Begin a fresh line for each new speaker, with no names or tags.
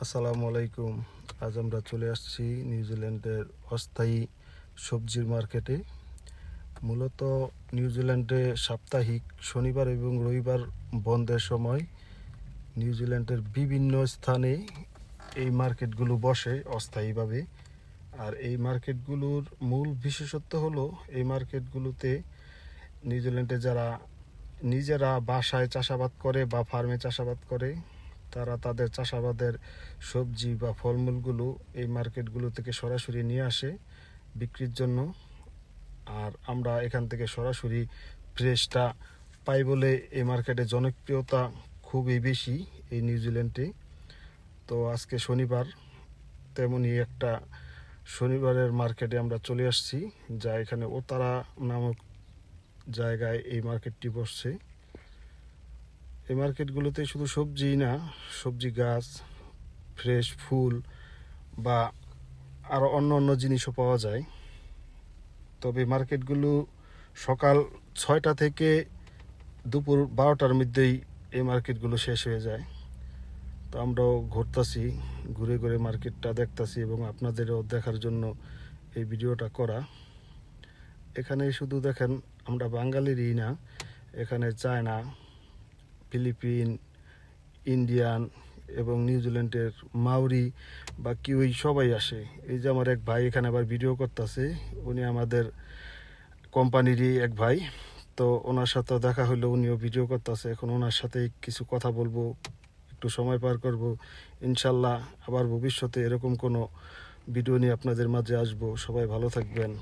আসসালামু আলাইকুম। আজ আমরা চলে আসছি নিউজিল্যান্ডের অস্থায়ী সবজির মার্কেটে। মূলত নিউজিল্যান্ডে সাপ্তাহিক শনিবার এবং রবিবার বন্ধের সময় নিউজিল্যান্ডের বিভিন্ন স্থানে এই মার্কেটগুলো বসে অস্থায়ীভাবে। আর এই মার্কেটগুলোর মূল বিশেষত্ব হলো এই মার্কেটগুলোতে নিউজিল্যান্ডে যারা নিজেরা বাসায় চাষাবাদ করে বা ফার্মে চাষাবাদ করে তারা তাদের চাষাবাদের সবজি বা ফলমূলগুলো এই মার্কেটগুলো থেকে সরাসরি নিয়ে আসে বিক্রির জন্য। আর আমরা এখান থেকে সরাসরি ফ্রেশটা পাই বলে এই মার্কেটের জনপ্রিয়তা খুবই বেশি এই নিউজিল্যান্ডে। তো আজকে শনিবার, তেমনই একটা শনিবারের মার্কেটে আমরা চলে আসছি, যা এখানে ওতারা নামক জায়গায় এই মার্কেটটি বসছে। এই মার্কেটগুলোতে শুধু সবজিই না, সবজি গাছ, ফ্রেশ ফুল বা আরও অন্য অন্য জিনিসও পাওয়া যায়। তবে মার্কেটগুলো সকাল 6টা থেকে দুপুর 12টার মধ্যেই এই মার্কেটগুলো শেষ হয়ে যায়। তো আমরাও ঘুরতাছি, ঘুরে ঘুরে মার্কেটটা দেখতাছি এবং আপনাদেরও দেখার জন্য এই ভিডিওটা করা। এখানে শুধু দেখেন আমরা বাঙালিরই না, এখানে চায়না, ফিলিপিন, ইন্ডিয়ান এবং নিউজিল্যান্ডের মাউরি বা কিউই সবাই আসে। এই যে আমার এক ভাই এখানে আবার ভিডিও করতেছে, উনি আমাদের কোম্পানিরই এক ভাই। তো ওনার সাথে দেখা হলো, উনিও ভিডিও করতেছে। এখন ওনার সাথে কিছু কথা বলবো, একটু সময় পার করব। ইনশাল্লাহ আবার ভবিষ্যতে এরকম কোনো ভিডিও নিয়ে আপনাদের মাঝে আসবো। সবাই ভালো থাকবেন।